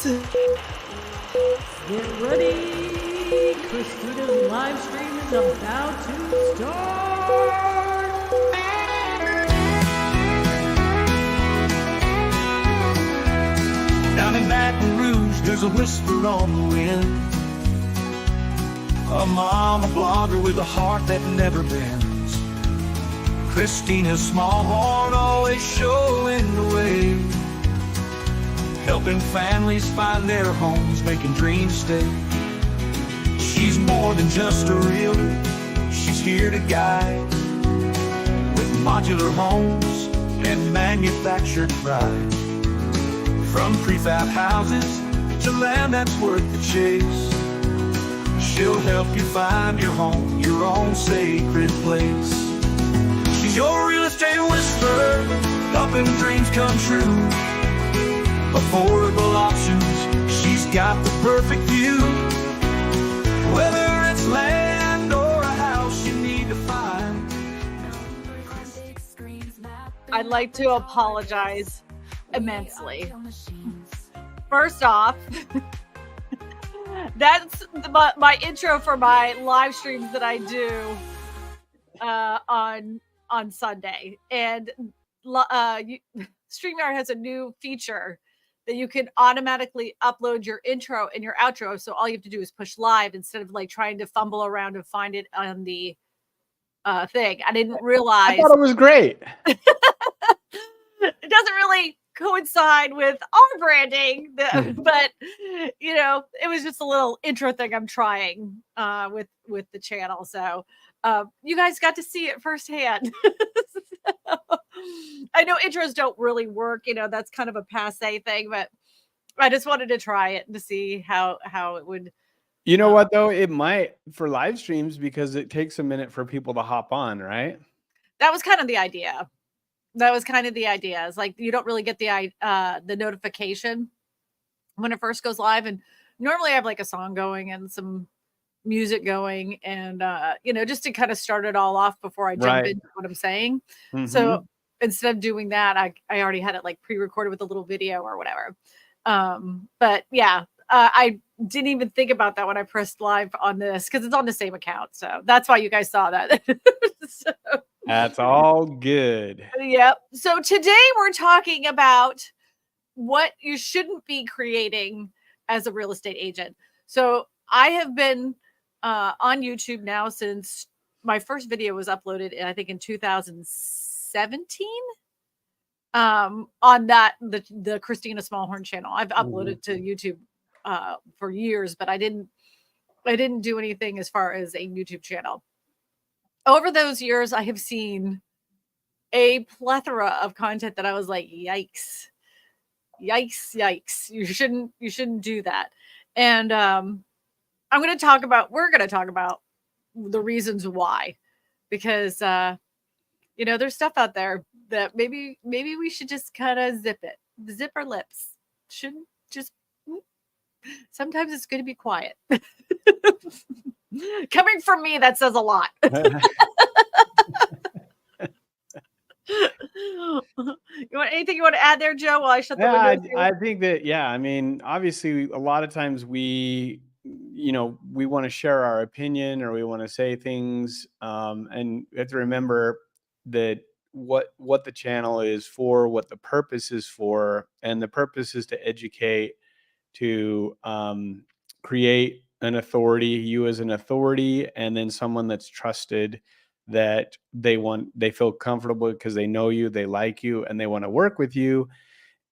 Get ready! Christina's live stream is about to start! Down in Baton Rouge, there's a whisper on the wind. A mama blogger with a heart that never bends. Christina's small horn always showing the way, helping families find their homes, making dreams stay. She's more than just a realtor, she's here to guide, with modular homes and manufactured pride. From prefab houses to land that's worth the chase, she'll help you find your home, your own sacred place. She's your real estate whisperer, helping dreams come true. Affordable options, she's got the perfect view. Whether it's land or a house you need to find. I'd like to apologize immensely. First off, that's my intro for my live streams that I do on Sunday, and StreamYard has a new feature that you can automatically upload your intro and your outro. So all you have to do is push live instead of like trying to fumble around and find it on the thing. I didn't realize. I thought it was great. It doesn't really coincide with our branding, but you know, it was just a little intro thing I'm trying with the channel. So you guys got to see it firsthand. I know intros don't really work, you know, that's kind of a passe thing, but I just wanted to try it to see how it would. You know what though? It might for live streams because it takes a minute for people to hop on, right? That was kind of the idea. It's like you don't really get the notification when it first goes live, and normally I have like a song going and some music going, and you know, just to kind of start it all off before I jump into what I'm saying. Mm-hmm. So instead of doing that, I already had it like pre-recorded with a little video or whatever. But yeah, I didn't even think about that when I pressed live on this because it's on the same account. So that's why you guys saw that. So, that's all good. Yep. So today we're talking about what you shouldn't be creating as a real estate agent. So I have been on YouTube now since my first video was uploaded, I think in 2017. On that the Christina Smallhorn channel. I've uploaded to YouTube for years, but I didn't do anything as far as a YouTube channel. Over those years, I have seen a plethora of content that I was like, yikes, yikes, yikes. You shouldn't do that. And we're going to talk about the reasons why, because you know, there's stuff out there that maybe we should just kind of zip our lips. Shouldn't just. Sometimes it's good to be quiet. Coming from me, that says a lot. You want anything you want to add there, Joe? While I shut the window. I think that, yeah, I mean, obviously a lot of times we want to share our opinion or we want to say things. And we have to remember that what the channel is for, what the purpose is for, and the purpose is to educate, to create an authority, you as an authority, and then someone that's trusted, that they feel comfortable because they know you, they like you, and they want to work with you.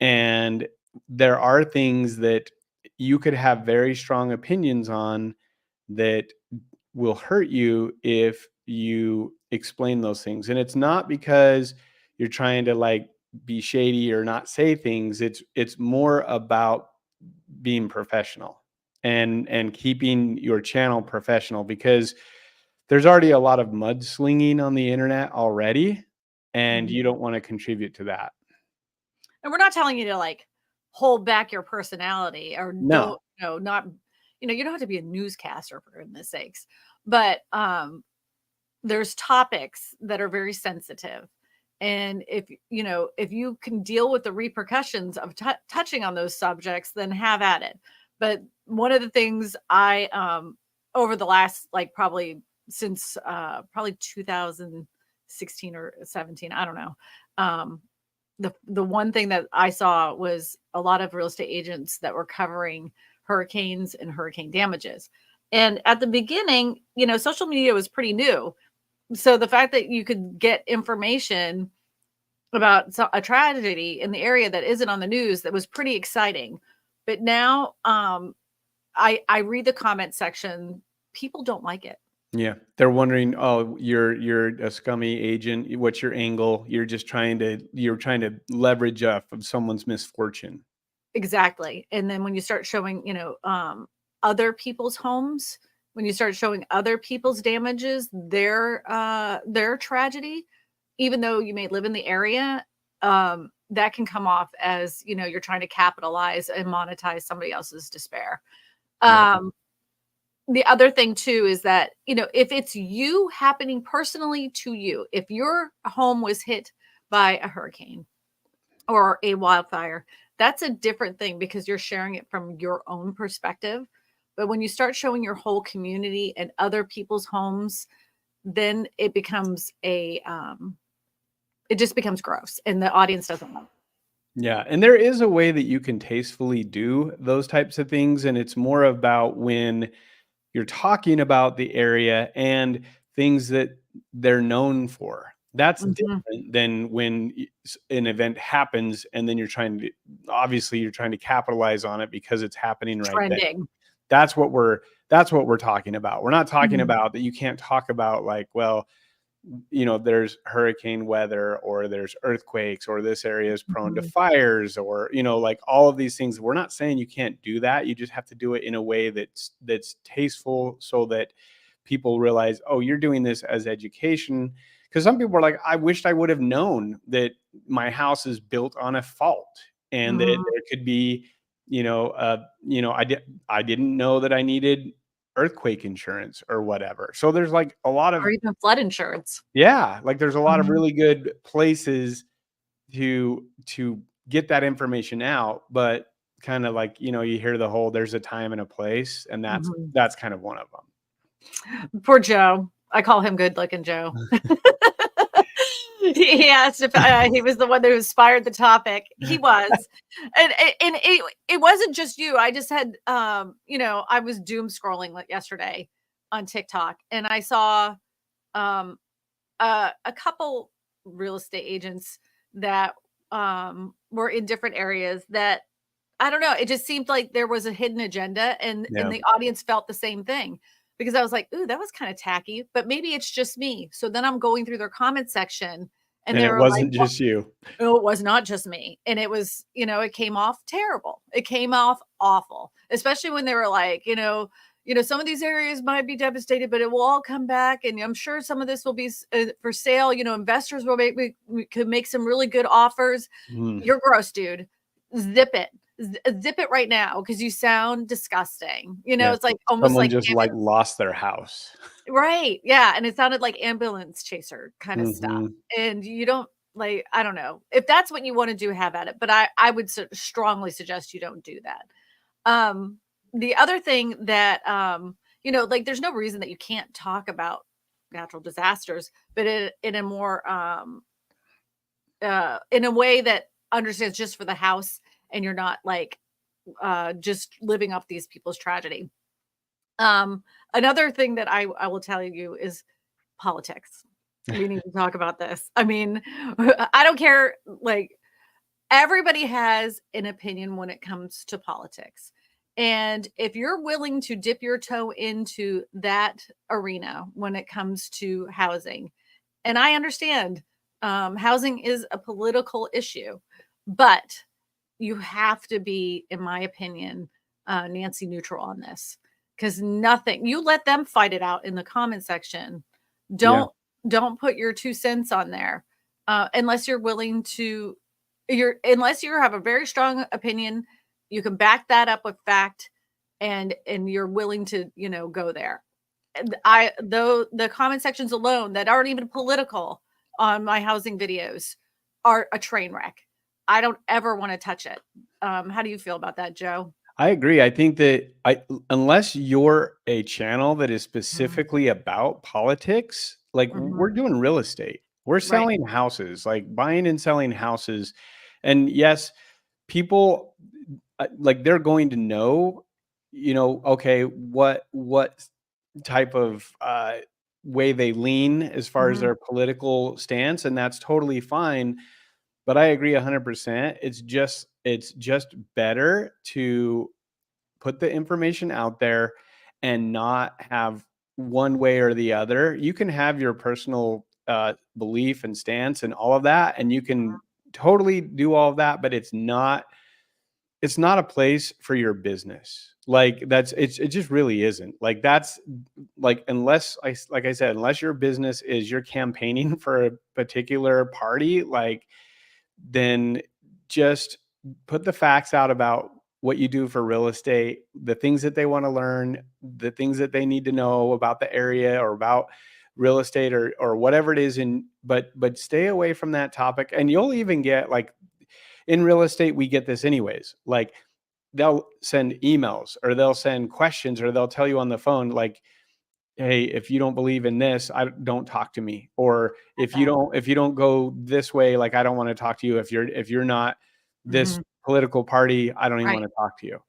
And there are things that you could have very strong opinions on that will hurt you if you explain those things. And it's not because you're trying to like be shady or not say things. It's more about being professional and keeping your channel professional, because there's already a lot of mudslinging on the internet already, and you don't want to contribute to that. And we're not telling you to like hold back your personality or you don't have to be a newscaster for goodness sakes, but there's topics that are very sensitive And if if you can deal with the repercussions of touching on those subjects, then have at it. But one of the things I over the last, like, probably since probably 2016 or 17, I don't know, the one thing that I saw was a lot of real estate agents that were covering hurricanes and hurricane damages. And at the beginning, social media was pretty new. So the fact that you could get information about a tragedy in the area that isn't on the news, that was pretty exciting. But now I read the comment section. People don't like it. Yeah. They're wondering, oh, you're a scummy agent. What's your angle? You're trying to leverage off of someone's misfortune. Exactly. And then when you start showing, other people's homes, when you start showing other people's damages, their tragedy, even though you may live in the area, that can come off as, you're trying to capitalize and monetize somebody else's despair. Yeah. The other thing too is that, if it's you happening personally to you, if your home was hit by a hurricane or a wildfire, that's a different thing because you're sharing it from your own perspective. But when you start showing your whole community and other people's homes, then it becomes it just becomes gross, and the audience doesn't love it. Yeah. And there is a way that you can tastefully do those types of things. And it's more about when you're talking about the area and things that they're known for. That's Mhm. different than when an event happens and then you're trying to capitalize on it because it's happening right then. Trending. That's what we're talking about. We're not talking Mhm. about that you can't talk about, like, well, there's hurricane weather or there's earthquakes or this area is prone to Mhm. fires or, like all of these things. We're not saying you can't do that. You just have to do it in a way that's tasteful so that people realize, oh, you're doing this as education. Because some people are like, I wished I would have known that my house is built on a fault and that Mhm. there could be, I didn't know that I needed earthquake insurance or whatever. So there's like a lot of, Or even flood insurance. yeah, like there's a lot of Mhm. really good places to get that information out, but kind of like, you hear the whole there's a time and a place, and Mhm. that's kind of one of them. Poor Joe. I call him good looking Joe. He asked if he was the one who inspired the topic. He was. And it wasn't just you. I just had I was doom scrolling like yesterday on TikTok, and I saw a couple real estate agents that were in different areas that, I don't know, it just seemed like there was a hidden agenda, and Yeah. the audience felt the same thing, because I was like, "Ooh, that was kind of tacky," but maybe it's just me. So then I'm going through their comment section, and And they it were like, wasn't just you. no, it was not just me. And it was, it came off terrible. It came off awful, especially when they were like, some of these areas might be devastated, but it will all come back. And I'm sure some of this will be for sale. Investors will we could make some really good offers. Mm. You're gross, dude. Zip it. Zip it right now, because you sound disgusting. Yeah. It's like almost Someone like just like lost their house. right. Yeah. And it sounded like ambulance chaser kind of stuff. Mhm. And you don't, like, I don't know if that's what you want to do, have at it. But I would strongly suggest you don't do that. Um, the other thing that, like, there's no reason that you can't talk about natural disasters, but in a more, in a way that understands just for the house, and you're not like, just living off these people's tragedy. Another thing that I will tell you is politics. We need to talk about this. I mean, I don't care. Like, everybody has an opinion when it comes to politics. And if you're willing to dip your toe into that arena when it comes to housing, and I understand housing is a political issue, but you have to be, in my opinion, Nancy neutral on this, because nothing, you let them fight it out in the comment section. Yeah. Don't put your 2 cents on there, unless you're willing to. Unless you have a very strong opinion, you can back that up with fact, and you're willing to go there. Though the comment sections alone that aren't even political on my housing videos are a train wreck. I don't ever want to touch it. How do you feel about that, Joe? I agree. I think that unless you're a channel that is Mhm. specifically about politics, like Mhm. we're doing real estate, we're Right. selling houses, like buying and selling houses. And yes, people like they're going to know, okay, what type of way they lean as far as Mhm. their political stance, and that's totally fine. But I agree 100%. It's just better to put the information out there and not have one way or the other. You can have your personal belief and stance and all of that, and you can totally do all of that, but it's not a place for your business. Like it just really isn't. Like that's like like I said, unless your business is you're campaigning for a particular party, like then just put the facts out about what you do for real estate, the things that they want to learn, the things that they need to know about the area or about real estate or whatever it is. But stay away from that topic. And you'll even get like in real estate, we get this anyways. Like they'll send emails or they'll send questions or they'll tell you on the phone, like, hey, if you don't believe in this, I don't talk to me. Or Okay. if you don't go this way, like I don't want to talk to you. If you're not this Mhm. political party, I don't even want Right. to talk to you.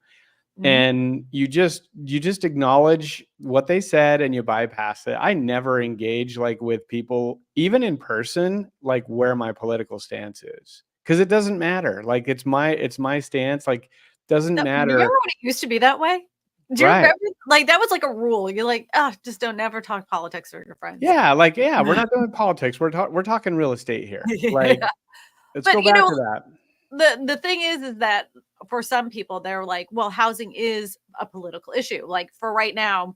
Mhm. And you just acknowledge what they said and you bypass it. I never engage like with people, even in person, like where my political stance is. Because it doesn't matter. Like it's my stance. Like doesn't Remember matter. when it used to be that way? Do you Right. remember? Like, that was like a rule. You're like, "Oh, just don't never talk politics with your friends." Yeah, like, yeah, we're not doing politics. We're talking real estate here. Like, Yeah. let's But, go back to that. the thing is that for some people, they're like, "Well, housing is a political issue." Like, for right now,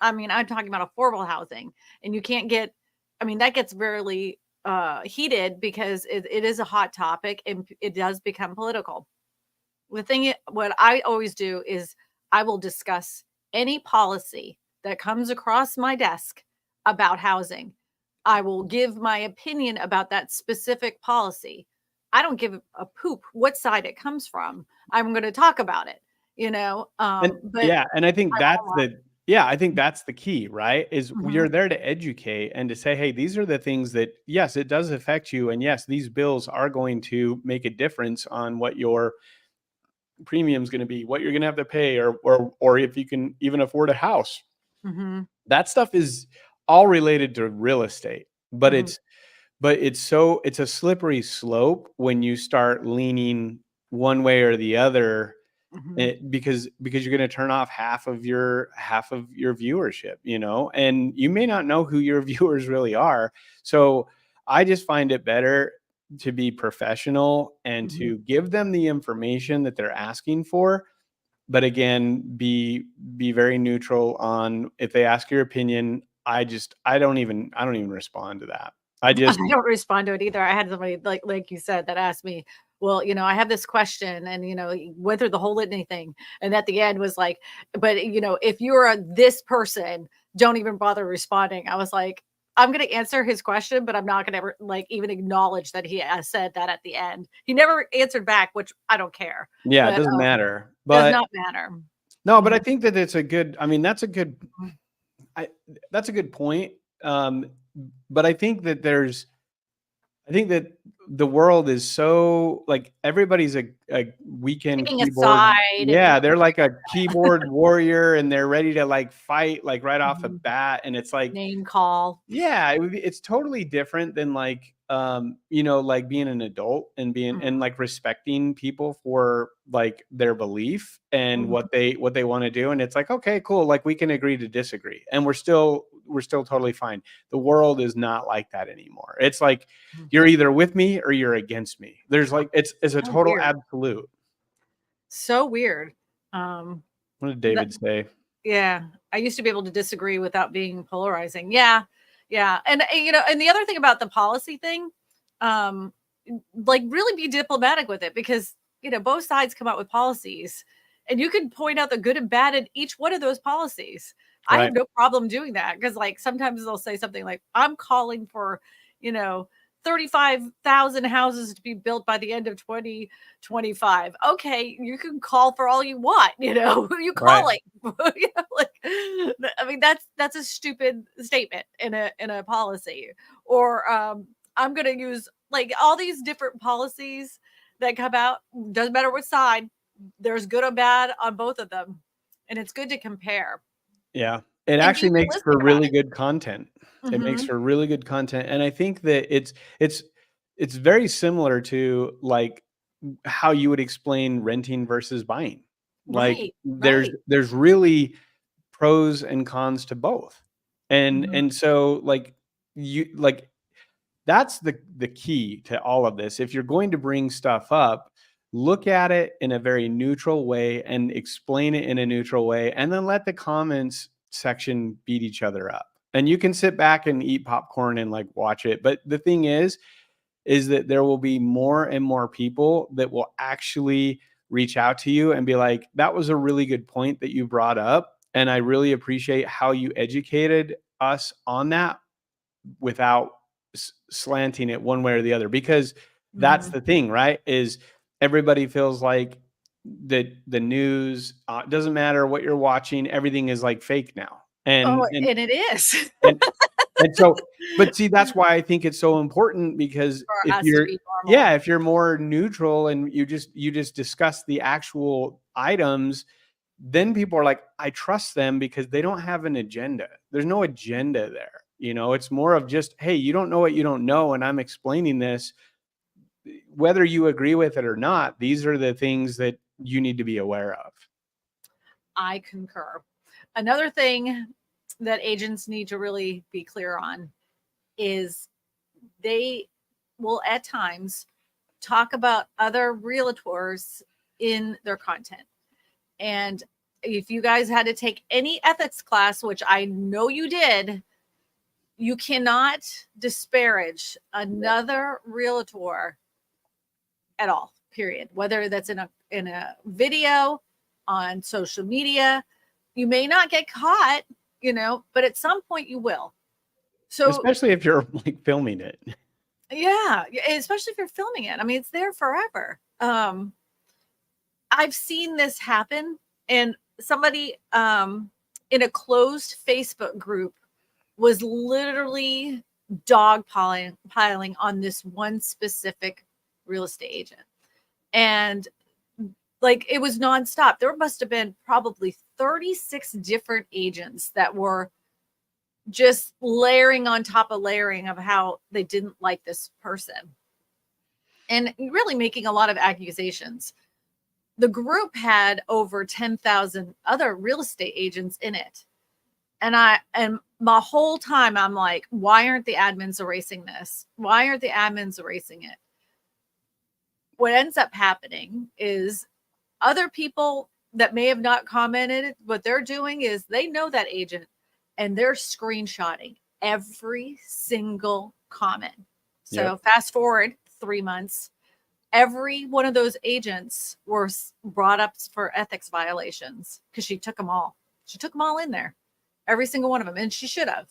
I mean, I'm talking about affordable housing, and you can't get I mean, that gets really, heated because it is a hot topic, and it does become political. What I always do is I will discuss any policy that comes across my desk about housing. I will give my opinion about that specific policy. I don't give a poop what side it comes from. I'm going to talk about it, And but yeah, and I think I that's will. the yeah, I think that's the key, right? Is Mhm, you're there to educate and to say, "Hey, these are the things that yes, it does affect you, and yes, these bills are going to make a difference on what your premium's gonna be, what you're gonna have to pay, or if you can even afford a house." mhm, That stuff is all related to real estate, but mhm, it's a slippery slope when you start leaning one way or the other, mhm, because you're going to turn off half of your viewership, and you may not know who your viewers really are. So I just find it better to be professional and mhm. to give them the information that they're asking for, but again, be very neutral on if they ask your opinion. I don't even respond to that. I I just don't respond to it either. I had somebody like you said that asked me, "Well, I have this question," and went through the whole litany thing, and at the end was like, "But if you're this person, don't even bother responding." I was like, "I'm gonna answer his question, but I'm not gonna ever like even acknowledge that he said that at the end." He never answered back, which I don't care, yeah, it but doesn't matter. does But not matter. no, but I Mhm, think that it's a good I mean, I that's a good point. But I think that the world is so like everybody's a weekend picking a keyboard. side and Yeah, they're like a keyboard warrior and they're ready to like fight like right off the mhm, bat. And it's like, name call. yeah, it's totally different than like like being an adult and being Mhm, and like respecting people for like their belief and mhm, what they want to do. And it's like, okay, cool, like we can agree to disagree. And we're still totally fine. The world is not like that anymore. It's like mhm. you're either with me or you're against me. There's like it's a So total weird. absolute. So weird. Um, What did that David say? yeah, I used to be able to disagree without being polarizing. Yeah, yeah, and and the other thing about the policy thing, um, like really be diplomatic with it because both sides come out with policies, and you can point out the good and bad in each one of those policies. I have Right. no problem doing that because like sometimes they'll say something like, "I'm calling for," you know. 35,000 houses to be built by the end of 2025. Okay, you can call for all you want, you know, who you Right. calling? You know, like, I mean, that's a stupid statement in a policy. Or I'm gonna use like all these different policies that come out, doesn't matter what side, there's good or bad on both of them. And it's good to compare Yeah. It and be actually makes for realistic about really it. good content. It makes Mhm. for really good content, and I think that it's very similar to, like, how you would explain renting versus buying. Like, Right, there's right. there's really pros and cons to both. And Mhm. and so, like, you like that's the key to all of this. If you're going to bring stuff up, look at it in a very neutral way and explain it in a neutral way, and then let the comments section beat each other up. And you can sit back and eat popcorn and, like, watch it. But the thing is that there will be more and more people that will actually reach out to you and be like, that was a really good point that you brought up. And I really appreciate how you educated us on that without slanting it one way or the other. Because that's Mhm. the thing, right? Is everybody feels like the news, doesn't matter what you're watching, everything is like fake now. Oh, And and it is. and and so, but see, that's why I think it's so important, because For if us to you're, be normal. yeah, if you're more neutral and you just discuss the actual items, then people are like, I trust them because they don't have an agenda. There's no agenda there. You know, it's more of just, hey, you don't know what you don't know, and I'm explaining this. Whether you agree with it or not, these are the things that you need to be aware of. I concur. Another thing that agents need to really be clear on is they will at times talk about other realtors in their content. And if you guys had to take any ethics class, which I know you did, you cannot disparage another realtor at all, period. Whether that's in a video, on social media, you may not get caught, you know, but at some point you will. So Especially if you're, like, filming it. yeah, especially if you're filming it. I mean, it's there forever. I've seen this happen, and somebody in a closed Facebook group was literally piling on this one specific real estate agent. And like it was nonstop. There must have been probably 36 different agents that were just layering on top of layering of how they didn't like this person and really making a lot of accusations. The group had over 10,000 other real estate agents in it. And my whole time I'm like, why aren't the admins erasing this? Why aren't the admins erasing it? What ends up happening is other people that may have not commented, what they're doing is they know that agent and they're screenshotting every single comment. So Yep. fast forward 3 months, every one of those agents were brought up for ethics violations because she took them all. She took them all in there, every single one of them. And she should have,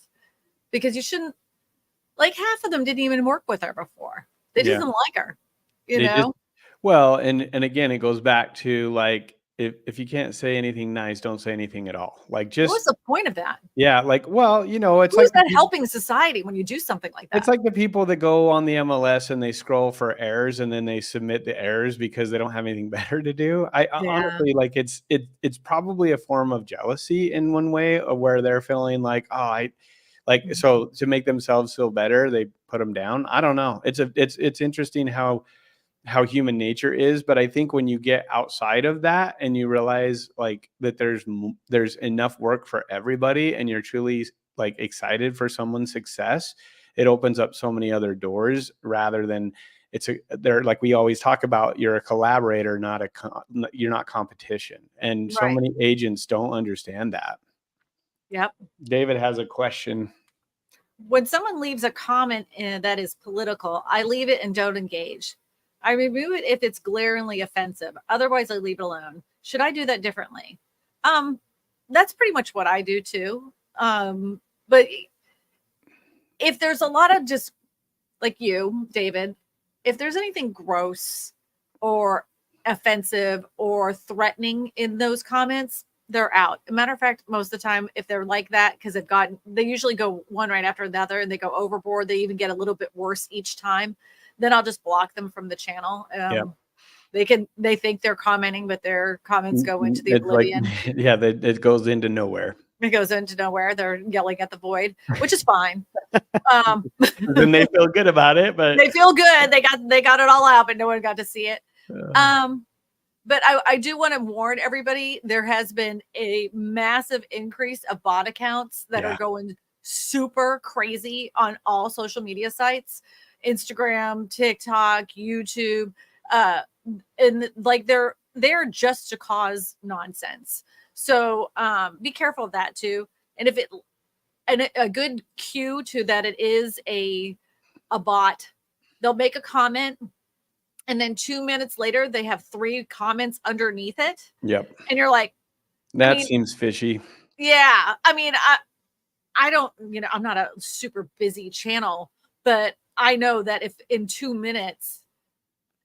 because you shouldn't, like half of them didn't even work with her before. They Yeah. didn't like her, you They just know? Well, and again, it goes back to, like, if you can't say anything nice, don't say anything at all. Like, What's just, the point of that? yeah, like, well, it's Who is like that helping society when you do something like it's that? like the people that go on the MLS and they scroll for errors and then they submit the errors because they don't have anything better to do. Yeah. Honestly, like, it's probably a form of jealousy in one way, of where they're feeling like, oh, I like, so to make themselves feel better, they put them down. I don't know. It's interesting how human nature is. But I think when you get outside of that and you realize, like, that there's enough work for everybody, and you're truly, like, excited for someone's success, it opens up so many other doors, rather than they're, like, we always talk about, you're a collaborator, not you're not competition. And so Right. many agents don't understand that. Yep. David has a question. When someone leaves a comment that is political, I leave it and don't engage. I remove it if it's glaringly offensive. Otherwise, I leave it alone. Should I do that differently? Um, that's pretty much what I do too. But if there's a lot of just like you, David, if there's anything gross or offensive or threatening in those comments, they're out. As a matter of fact, most of the time, if they're like that, because they usually go one right after the other and they go overboard, they even get a little bit worse each time, then I'll just block them from the channel. They think they're commenting, but their comments go into the oblivion. Yeah, it goes into nowhere. It goes into nowhere. They're yelling at the void, which is fine. Then they feel good about it, but they feel good. They got it all out, but no one got to see it. But I do want to warn everybody, there has been a massive increase of bot accounts that are going super crazy on all social media sites, Instagram, TikTok, YouTube, and like they're just to cause nonsense. So be careful of that too. And if a good cue to that it is a bot, they'll make a comment, and then 2 minutes later they have 3 comments underneath it. Yep. And you're like, that seems fishy. Yeah. I mean, I don't, I'm not a super busy channel, but I know that if in 2 minutes,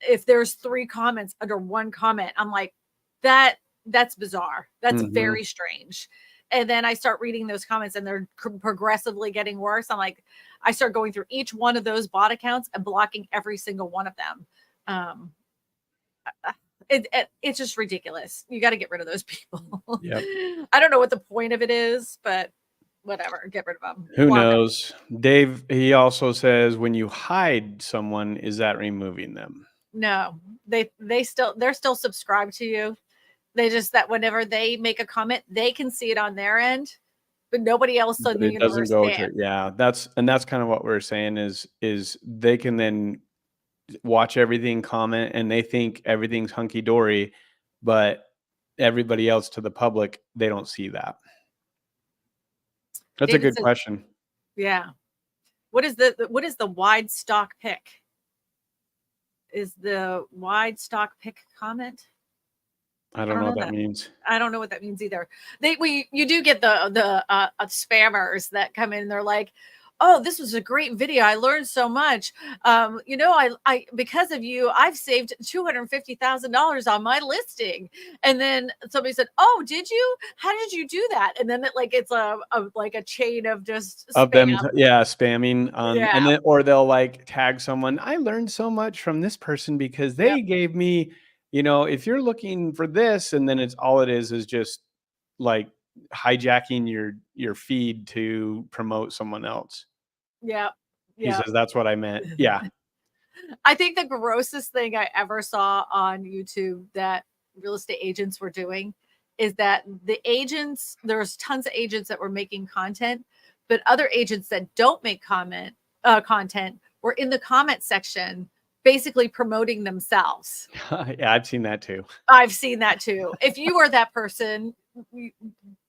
if there's 3 comments under one comment, I'm like, that's bizarre. That's very strange. And then I start reading those comments and they're progressively getting worse. I'm like, I start going through each one of those bot accounts and blocking every single one of them. It's just ridiculous. You got to get rid of those people. Yep. I don't know what the point of it is, but whatever, get rid of them. Who knows? Dave, he also says, when you hide someone, is that removing them? No, they're still subscribed to you. They just that whenever they make a comment, they can see it on their end, but nobody else on the universe can. Yeah, that's kind of what we're saying is they can then watch everything, comment, and they think everything's hunky dory, but everybody else to the public, they don't see that. That's David a good question. Yeah. What is the wide stock pick? Is the wide stock pick comment? I don't know what that means. I don't know what that means either. You do get the spammers that come in. They're like, oh, this was a great video. I learned so much. I because of you, I've saved $250,000 on my listing. And then somebody said, oh, did you? How did you do that? And then it's a chain of just of spam. Them, spamming. And then or they'll like tag someone. I learned so much from this person because they gave me, if you're looking for this, and then it's all it is just like hijacking your feed to promote someone else. Yeah. He says that's what I meant. Yeah. I think the grossest thing I ever saw on YouTube that real estate agents were doing is that there's tons of agents that were making content, but other agents that don't make content were in the comment section basically promoting themselves. Yeah, I've seen that too. If you are that person,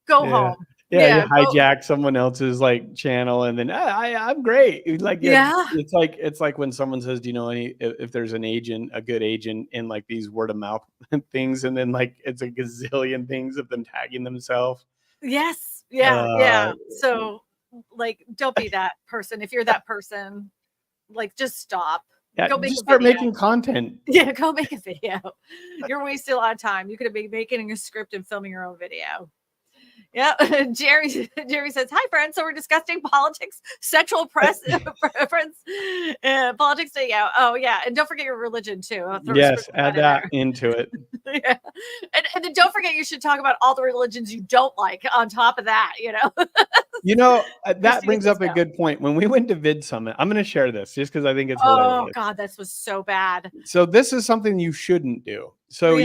go home. Yeah, you hijack someone else's like channel, and then I'm great. Like, it's like when someone says, do you know if there's a good agent in like these word of mouth things, and then like it's a gazillion things of them tagging themselves. Yes. Yeah. So like, don't be that person. If you're that person, like, just stop. Yeah, just start making content. Yeah, go make a video. You're wasting a lot of time. You could have been making a script and filming your own video. Yeah, Jerry says, hi, friends. So we're discussing politics, sexual preference, politics. Yeah. Oh, yeah. And don't forget your religion, too. Yes, add that into it. Yeah. And then don't forget you should talk about all the religions you don't like on top of that, that brings up a good point. When we went to Vid Summit, I'm going to share this just because I think it's hilarious. Oh, God, this was so bad. So this is something you shouldn't do. So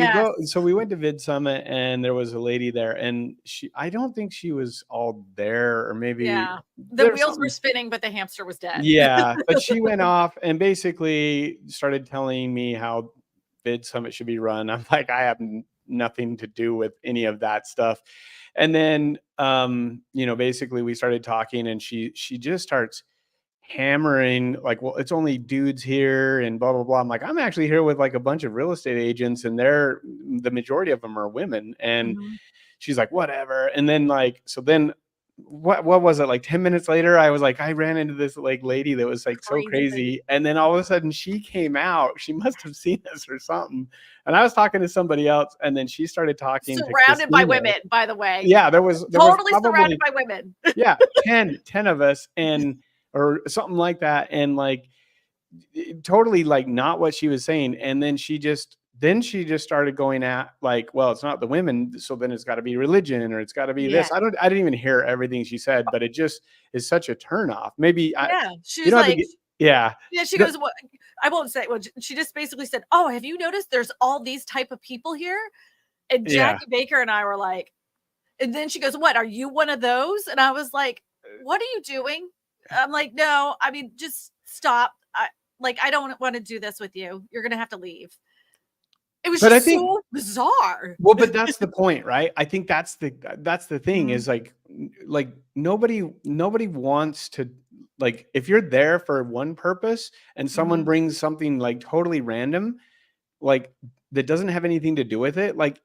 so we went to Vid Summit and there was a lady there, and I don't think she was all there, or maybe the wheels were spinning, but the hamster was dead. Yeah, but she went off and basically started telling me how Vid Summit should be run. I'm like, I have nothing to do with any of that stuff. And then, basically we started talking, and she just starts hammering like, well, it's only dudes here and blah, blah, blah. I'm like, I'm actually here with like a bunch of real estate agents, and the majority of them are women. And she's like, whatever. And then then what was it, like 10 minutes later, I was like, I ran into this like lady that was like so Crazy lady. crazy. And then all of a sudden she came out. She must have seen us or something. And I was talking to somebody else, and then she started talking to Surrounded by Christina. women, by the way. Yeah, there was Totally surrounded probably, by women. yeah, 10 of us, and or something like that. And like totally like not what she was saying. And then she just started going at like, well, it's not the women, so then it's got to be religion, or it's got to be Yeah. this. I didn't even hear everything she said, but it just is such a turn off. Maybe Yeah. She you was don't have to like, get, yeah. yeah, she goes, what? I won't say. Well, she just basically said, oh, have you noticed there's all these type of people here? And Yeah. Jackie Baker and I were like, and then she goes, what, are you one of those? And I was like, what are you doing? I'm like, no, I mean, just stop. I don't want to do this with you. You're going to have to leave. It was But I just think, so bizarre. well, but that's the point, right? I think that's the thing Mhm. is like nobody wants to, like, if you're there for one purpose and someone Mhm. brings something like totally random, like that doesn't have anything to do with it, like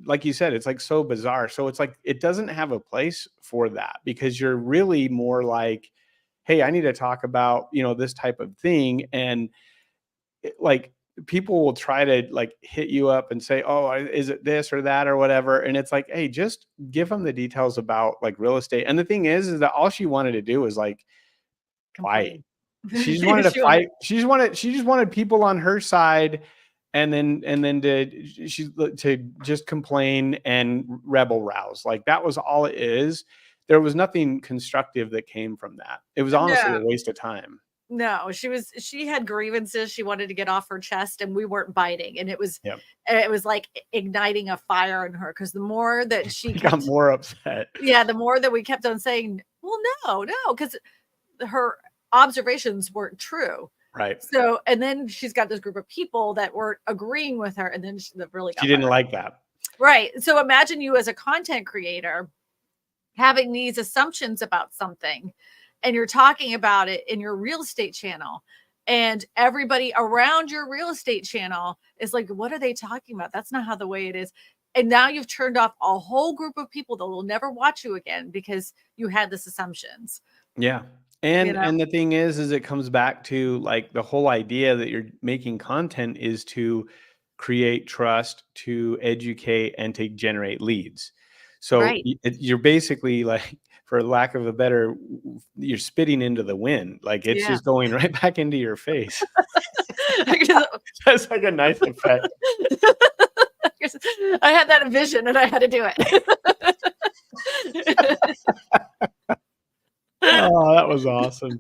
like you said, it's like so bizarre. So it's like it doesn't have a place for that, because you're really more like, hey, I need to talk about, this type of thing. And like people will try to like hit you up and say, oh, is it this or that or whatever, and it's like, hey, just give them the details about like real estate. And the thing is that all she wanted to do was like fight. Complain. She just wanted to She wanted- fight. She just wanted people on her side, and then to just complain and rebel rouse. Like that was all it is. There was nothing constructive that came from that. It was honestly No. a waste of time. No, she had grievances she wanted to get off her chest, and we weren't biting. And it was Yep. like igniting a fire in her, because the more that she got more upset. Yeah, the more that we kept on saying, well, no, because her observations weren't true. Right. So, and then she's got this group of people that weren't agreeing with her, and then she really got She didn't fired. like that. Right. So imagine you as a content creator having these assumptions about something, and you're talking about it in your real estate channel, and everybody around your real estate channel is like, what are they talking about? That's not how the way it is. And now you've turned off a whole group of people that will never watch you again because you had this assumptions. Yeah. And the thing is it comes back to like the whole idea that you're making content is to create trust, to educate, and to generate leads. So Right. you're basically like, for lack of a better, you're spitting into the wind. Like it's just going right back into your face. That's like a nice effect. I had that vision and I had to do it. Oh, that was awesome.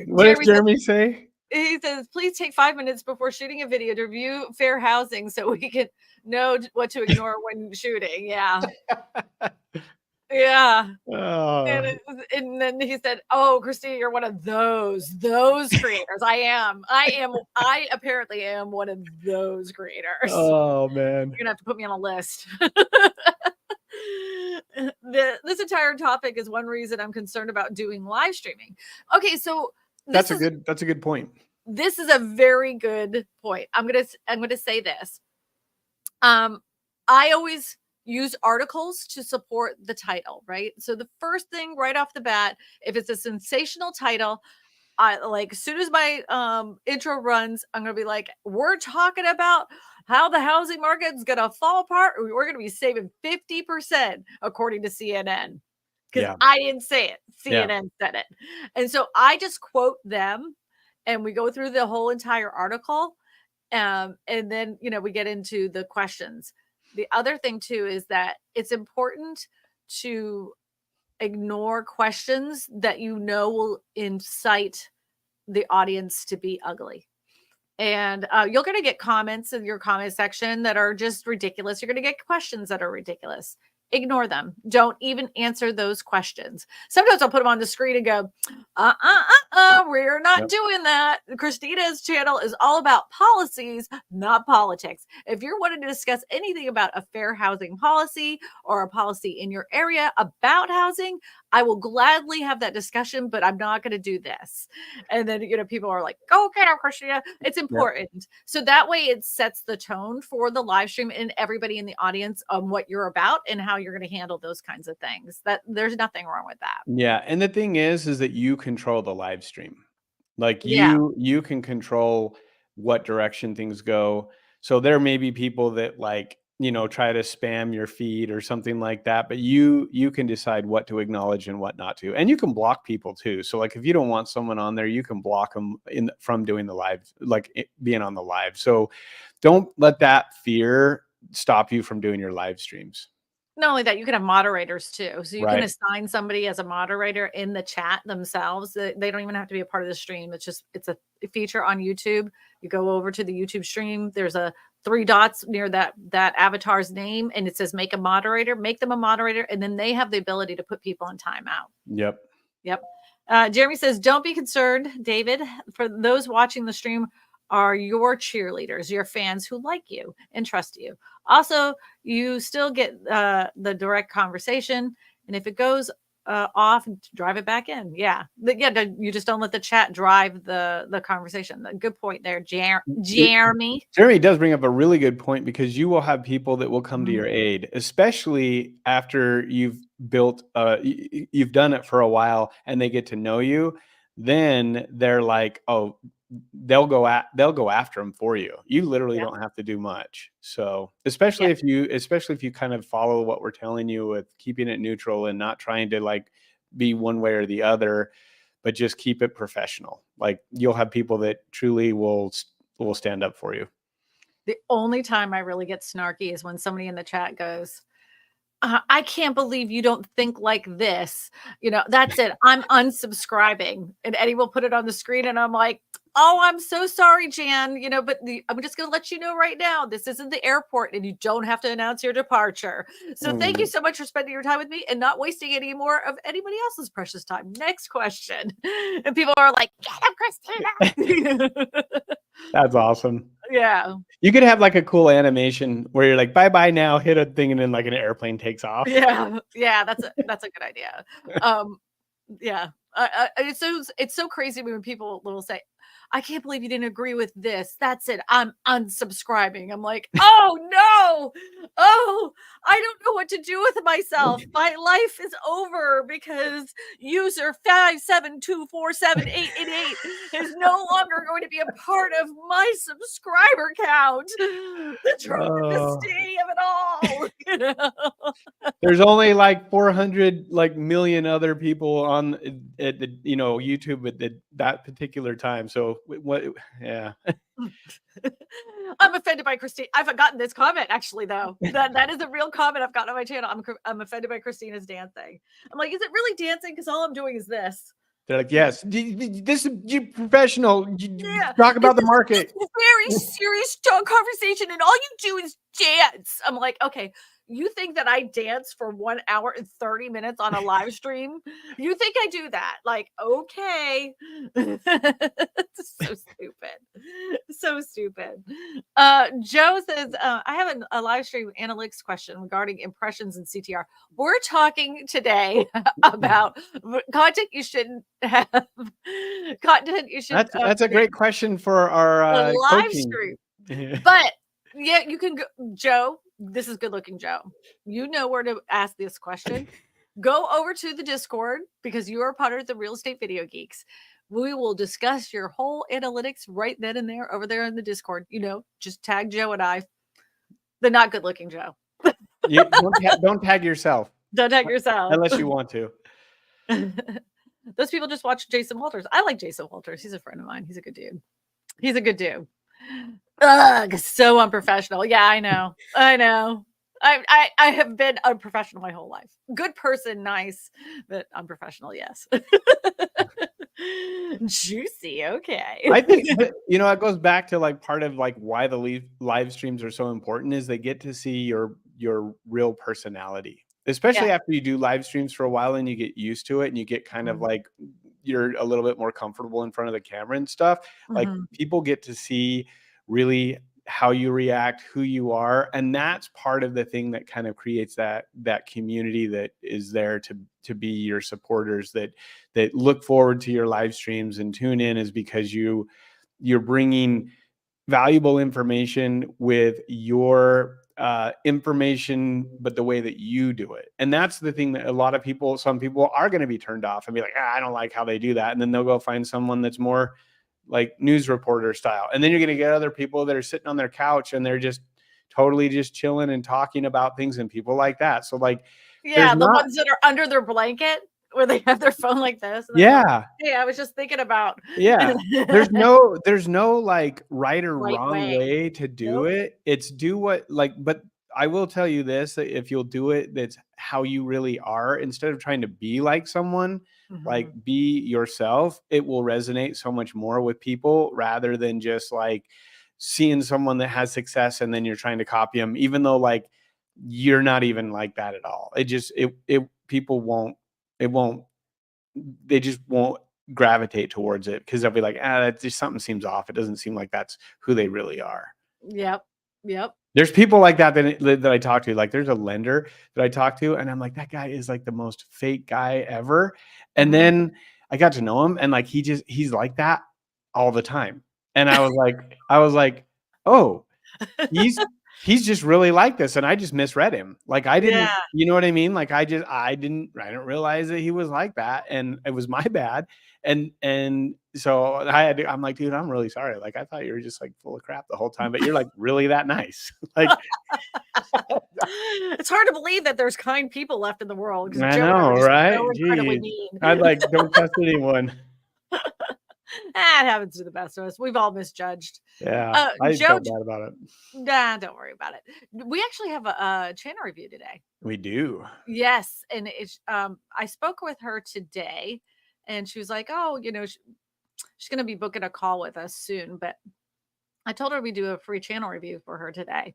What does Jeremy say? He says, please take 5 minutes before shooting a video to review fair housing so we can know what to ignore when shooting. Yeah. Yeah. Oh. And then he said, oh, Christina, you're one of those creators. I apparently am one of those creators. Oh, man. You're gonna have to put me on a list. This entire topic is one reason I'm concerned about doing live streaming. Okay, so that's a good point. This is a very good point. I'm gonna say this. I always use articles to support the title, right? So the first thing right off the bat, if it's a sensational title, I like, as soon as my intro runs, I'm gonna be like, we're talking about how the housing market is gonna fall apart. We're gonna be saving 50% according to CNN. Because I didn't say it. CNN said it. And so I just quote them and we go through the whole entire article. And then, we get into the questions. The other thing too is that it's important to ignore questions that will incite the audience to be ugly. And you're going to get comments in your comment section that are just ridiculous. You're going to get questions that are ridiculous. Ignore them. Don't even answer those questions. Sometimes I'll put them on the screen and go, we're not doing that. Christina's channel is all about policies, not politics. If you're wanting to discuss anything about a fair housing policy or a policy in your area about housing, I will gladly have that discussion, but I'm not going to do this. And then, people are like, go get her, Christina. It's important. Yep. So that way it sets the tone for the live stream and everybody in the audience on what you're about and how you're going to handle those kinds of things. That there's nothing wrong with that. Yeah. And the thing is that you control the live stream. Like Yeah. you can control what direction things go. So there may be people that like, you know, try to spam your feed or something like that, but you can decide what to acknowledge and what not to. And you can block people too. So like if you don't want someone on there, you can block them from doing the live, like being on the live. So don't let that fear stop you from doing your live streams. Not only that, you can have moderators too. So you can Right. assign somebody as a moderator in the chat themselves. They don't even have to be a part of the stream. It's a feature on YouTube. You go over to the YouTube stream. There's a 3 dots near that avatar's name, and it says make a moderator. Make them a moderator, and then they have the ability to put people in timeout. Yep. Jeremy says, don't be concerned, David. For those watching the stream are your cheerleaders, your fans who like you and trust you. Also, you still get the direct conversation. And if it goes off, drive it back in. Yeah. You just don't let the chat drive the conversation. Good point there, Jeremy. Jeremy does bring up a really good point, because you will have people that will come to Mhm. your aid, especially after you've built, you've done it for a while and they get to know you. Then they're like, oh, they'll go after them for you. You literally Yeah. don't have to do much. So especially if you kind of follow what we're telling you with keeping it neutral and not trying to like be one way or the other, but just keep it professional. Like you'll have people that truly will stand up for you. The only time I really get snarky is when somebody in the chat goes, I can't believe you don't think like this. You know, that's it. I'm unsubscribing. And Eddie will put it on the screen and I'm like, oh, I'm so sorry, Jan. You know, but I'm just going to let you know right now, this isn't the airport and you don't have to announce your departure. So thank you so much for spending your time with me and not wasting any more of anybody else's precious time. Next question. And people are like, get him, Christina. That's awesome. Yeah. You could have like a cool animation where you're like, bye now, hit a thing, and then like an airplane takes off. Yeah. That's a good idea. Yeah. It's so crazy when people will say, I can't believe you didn't agree with this. That's it. I'm unsubscribing. I'm like, oh no. Oh, I don't know what to do with myself. My life is over because user 572478888 is no longer going to be a part of my subscriber count. The travesty of it all. You know? There's only like 400 like million other people on at the YouTube at that particular time. So what? Yeah. I'm offended by Christine. I've gotten this comment actually, though. That is a real comment I've gotten on my channel. I'm offended by Christina's dancing. I'm like, is it really dancing? Because all I'm doing is this. They're like, yes, this is you professional. Yeah. Talk about the market. It's a very serious conversation, and all you do is dance. I'm like, okay. You think that I dance for 1 hour and 30 minutes on a live stream? You think I do that? Like, okay. It's so stupid. So stupid. Joe says, I have a live stream analytics question regarding impressions and CTR. We're talking today about content you shouldn't have. Content you should. That's a great question for our live coaching. stream. But yeah, you can go, Joe. This is good looking Joe. You know where to ask this question. Go over to the Discord because you are part of the Real Estate Video Geeks. We will discuss your whole analytics right then and there over there in the Discord. You know, just tag Joe and I. The not good looking Joe. Don't tag yourself. Don't tag yourself. Unless you want to. Those people just watch Jason Walters. I like Jason Walters. He's a friend of mine. He's a good dude. Ugh, so unprofessional. Yeah, I know. I have been unprofessional my whole life. Good person, nice, but unprofessional, yes. Juicy, okay. I think it goes back to like part of like why the live streams are so important is they get to see your real personality, especially after you do live streams for a while and you get used to it and you get kind of like you're a little bit more comfortable in front of the camera and stuff. Like people get to see really how you react, who you are, and that's part of the thing that kind of creates that community that is there to be your supporters that look forward to your live streams and tune in, is because you're bringing valuable information with your information, but the way that you do it. And that's the thing that a lot of people, some people are going to be turned off and be like, I don't like how they do that. And then they'll go find someone that's more like news reporter style. And then you're going to get other people that are sitting on their couch and they're just totally just chilling and talking about things, and people like that. So like, Yeah, the ones that are under their blanket where they have their phone like this. And yeah. like, hey, I was just thinking about. Yeah. There's no like right or wrong way to do it. It's do what like, but I will tell you this, that if you'll do it, that's how you really are, instead of trying to be like someone, like be yourself, it will resonate so much more with people rather than just like seeing someone that has success and then you're trying to copy them, even though like you're not even like that at all. It just, people won't, they just won't gravitate towards it because they'll be like, that just something seems off. It doesn't seem like that's who they really are. Yep. There's people like that that I talk to. Like there's a lender that I talk to, and I'm like, that guy is like the most fake guy ever. And then I got to know him, and like he's like that all the time. And I was like, oh, he's just really like this, and I just misread him. Like I didn't, you know what I mean? Like I didn't realize that he was like that, and it was my bad. And so I'm like, dude, I'm really sorry. Like I thought you were just like full of crap the whole time, but you're like really that nice. Like it's hard to believe that there's kind people left in the world. I know, right? So incredibly mean. I'd like don't trust anyone. It happens to the best of us. We've all misjudged. Yeah, I felt bad about it. Nah, don't worry about it. We actually have a channel review today. We do. Yes, and it's I spoke with her today, and she was like, "Oh, you know, she's going to be booking a call with us soon." But I told her we do a free channel review for her today.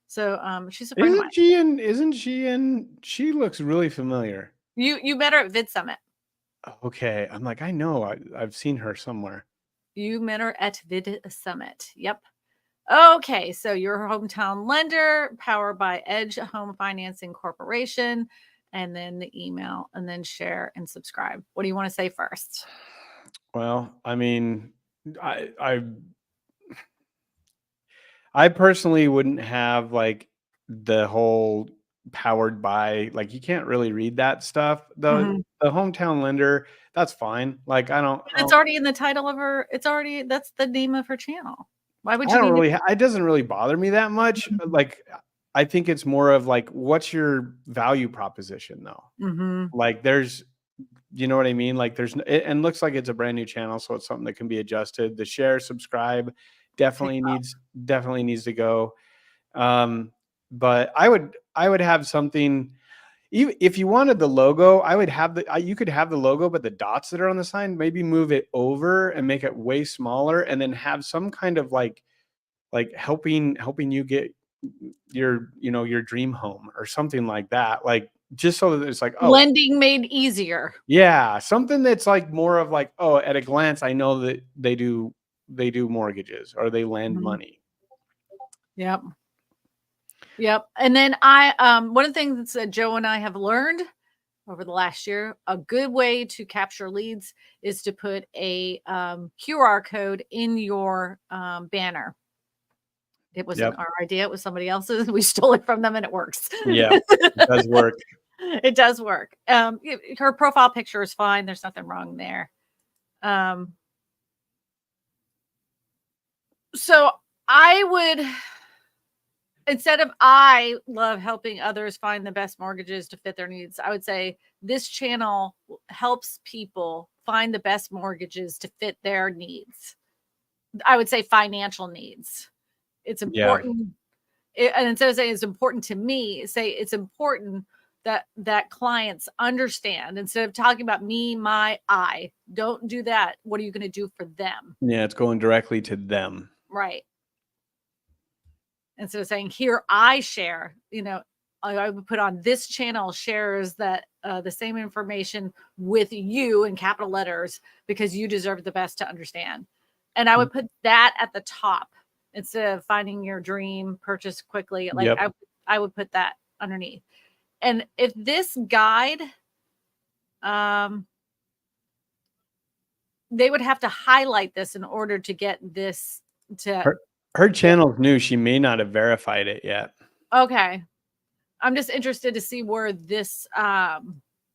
So she's a friend of mine. Isn't she in? She looks really familiar. You met her at Vid Summit. Okay, I'm like, I know, I've seen her somewhere. You met her at Vid Summit. Yep. Okay, so your hometown lender, powered by Edge Home Financing Corporation, and then the email, and then share and subscribe. What do you want to say first? Well, I mean, I personally wouldn't have like the whole powered by, like, you can't really read that stuff. The hometown lender, that's fine. Like It's already in the title of her. That's the name of her channel. Why would you? I don't really. It doesn't really bother me that much. Like, I think it's more of like, what's your value proposition though? Like, there's, you know what I mean? Like, and looks like it's a brand new channel, so it's something that can be adjusted. The share, subscribe, definitely needs to go. But I would have something. Even if you wanted the logo, I would have you could have the logo, but the dots that are on the sign, maybe move it over and make it way smaller, and then have some kind of like helping you get your dream home or something like that. Like, just so that it's like, oh, lending made easier. Yeah, something that's like more of like, oh, at a glance, I know that they do mortgages or they lend money. Yep. And then one of the things that Joe and I have learned over the last year, a good way to capture leads is to put a QR code in your banner. It wasn't our idea. It was somebody else's. We stole it from them, and it works. Yeah, it does work. It does work. Her profile picture is fine. There's nothing wrong there. So I would... Instead of I love helping others find the best mortgages to fit their needs, I would say this channel helps people find the best mortgages to fit their needs. I would say financial needs. It's important. And instead of saying it's important to me, say it's important that clients understand. Instead of talking about me, I, don't do that. What are you going to do for them? Yeah, it's going directly to them. Right. Instead of saying, here, I share, I would put on this channel shares that the same information with you in capital letters because you deserve the best to understand. And I would put that at the top instead of finding your dream purchase quickly. Like I would put that underneath. And if this guide, they would have to highlight this in order to get this to... Her channel's new. She may not have verified it yet. Okay. I'm just interested to see where this,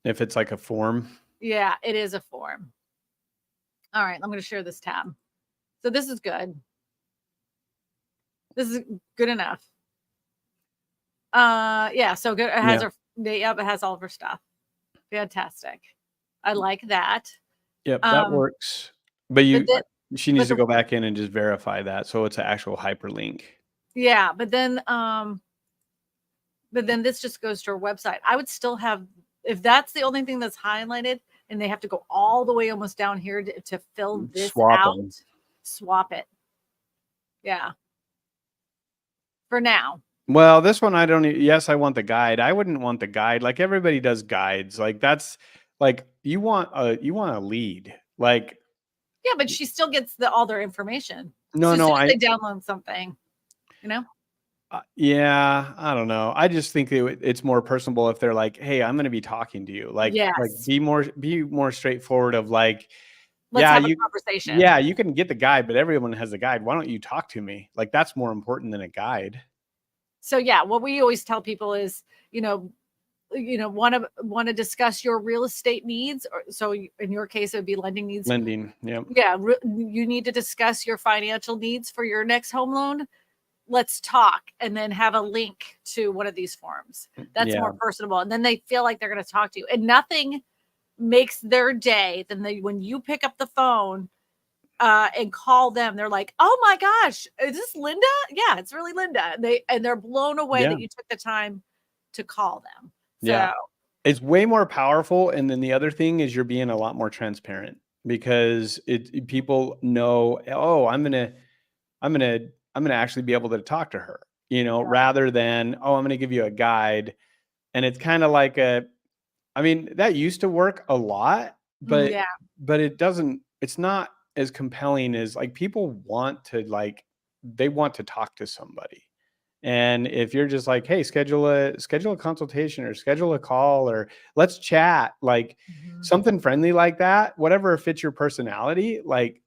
If it's like a form. yeah, it is a form. All right, I'm going to share this tab. So this is good. This is good enough. Yeah, so good. It has her, yep, it has all of her stuff. Fantastic. I like that. Yep, that works. But she needs to go back in and just verify that, so it's an actual hyperlink. Yeah, but then this just goes to her website. I would still have, if that's the only thing that's highlighted, and they have to go all the way almost down here to fill this out. Swap it. Yeah. For now. Well, this one I don't. Yes, I want the guide. I wouldn't want the guide. Like everybody does guides. Like that's like you want a lead. Like yeah, but she still gets all their information. No, so no, they download something. You know. Yeah, I don't know. I just think it's more personable if they're like, "Hey, I'm going to be talking to you." Like be more straightforward. Of like, let's have a conversation. Yeah, you can get the guide, but everyone has a guide. Why don't you talk to me? Like that's more important than a guide. So yeah, what we always tell people is, want to discuss your real estate needs. So in your case, it would be lending needs. Lending, yeah. Yeah, you need to discuss your financial needs for your next home loan. Let's talk, and then have a link to one of these forms. That's more personable, and then they feel like they're going to talk to you. And nothing makes their day than when you pick up the phone and call them. They're like, "Oh my gosh, is this Linda? Yeah, it's really Linda." And they're blown away that you took the time to call them. So it's way more powerful. And then the other thing is you're being a lot more transparent, because people know, oh, I'm gonna actually be able to talk to her, rather than, oh, I'm gonna give you a guide. And it's kind of like that used to work a lot, but it's not as compelling as like people want to talk to somebody. And if you're just like, hey, schedule a consultation or schedule a call or let's chat, like something friendly like that, whatever fits your personality, like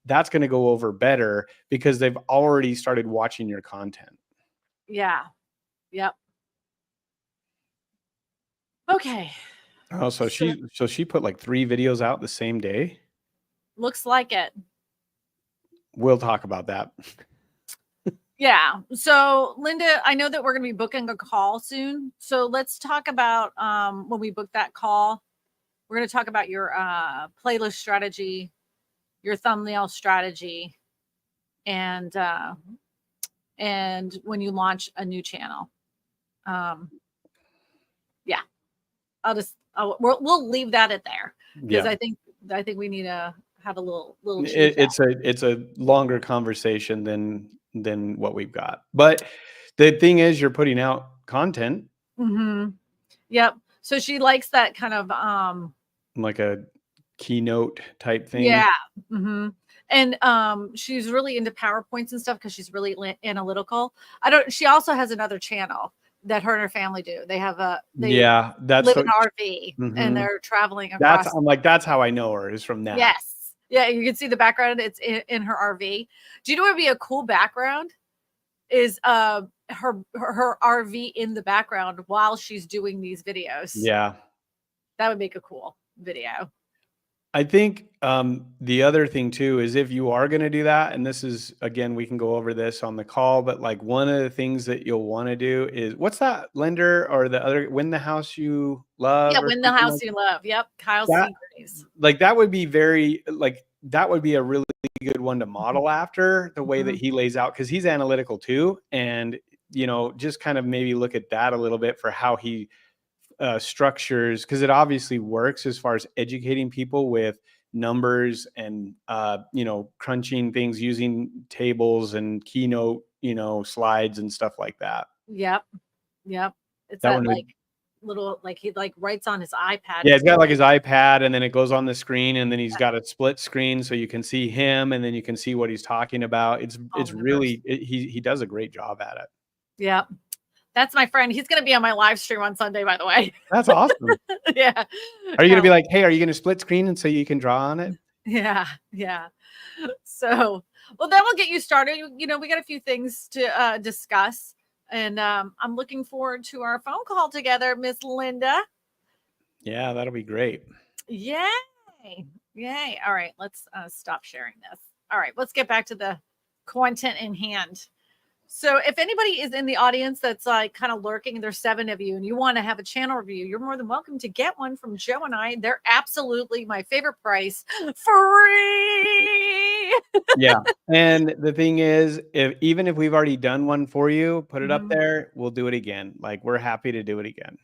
that's going to go over better because they've already started watching your content. Yeah. Yep. Okay. Oh, so she put like 3 videos out the same day? Looks like it. We'll talk about that. Yeah. So Linda, I know that we're going to be booking a call soon. So let's talk about when we book that call, we're going to talk about your playlist strategy, your thumbnail strategy, and when you launch a new channel. Yeah. We'll leave that at there, because I think we need to have a little it's a longer conversation than what we've got. But the thing is, you're putting out content. Yep. So she likes that kind of like a keynote type thing. Yeah. And she's really into PowerPoints and stuff because she's really analytical. She also has another channel that her and her family do. They have live in an RV and they're traveling across. That's how I know her, is from that. Yes. Yeah, you can see the background. It's in her RV. Do you know what would be a cool background? Is her RV in the background while she's doing these videos. Yeah. That would make a cool video. I think the other thing too is if you are going to do that, and this is, again, we can go over this on the call, but like one of the things that you'll want to do is, what's that lender or the other, Win the House You Love? Yeah, Win the House You Love. Yep. Kyle Seagraves. Like that would be that would be a really good one to model after, the way that he lays out, because he's analytical too. And, just kind of maybe look at that a little bit for how he structures, because it obviously works as far as educating people with numbers and crunching things using tables and keynote slides and stuff like that. Yep. It's that little, like he writes on his iPad. Yeah, he's got like his iPad, and then it goes on the screen, and then he's got a split screen so you can see him and then you can see what he's talking about. It's really he does a great job at it. Yep. That's my friend. He's going to be on my live stream on Sunday, by the way. That's awesome. Yeah. Are you going to be like, hey, are you going to split screen and so you can draw on it? Yeah. So, well, that will get you started. We got a few things to discuss. And I'm looking forward to our phone call together, Miss Linda. Yeah, that'll be great. Yay. Yay. All right, let's stop sharing this. All right, let's get back to the content in hand. So if anybody is in the audience that's like kind of lurking, there's 7 of you, and you want to have a channel review, you're more than welcome to get one from Joe and I. They're absolutely my favorite price, free. Yeah. And the thing is, even if we've already done one for you, put it up there, we'll do it again. Like, we're happy to do it again.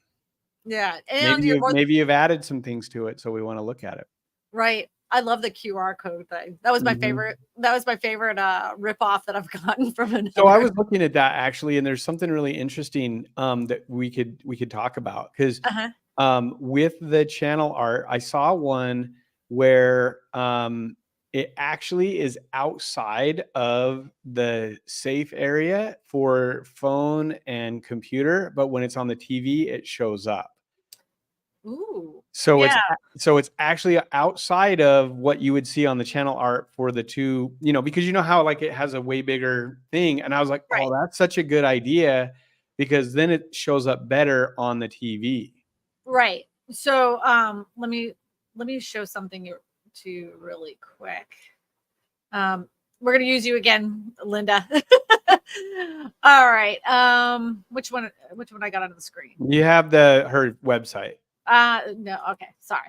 Yeah. And Maybe you've added some things to it, so we want to look at it. Right. I love the QR code thing. That was my favorite. That was my favorite ripoff that I've gotten from another. So I was looking at that actually, and there's something really interesting that we could talk about, because with the channel art, I saw one where it actually is outside of the safe area for phone and computer, but when it's on the TV, it shows up. Ooh. So it's actually outside of what you would see on the channel art for the two, because you know how like it has a way bigger thing. And I was like, right. Oh, that's such a good idea, because then it shows up better on the TV. Right. So let me show something to you really quick. We're gonna use you again, Linda. All right. Which one I got on the screen? You have her website. No, okay, sorry.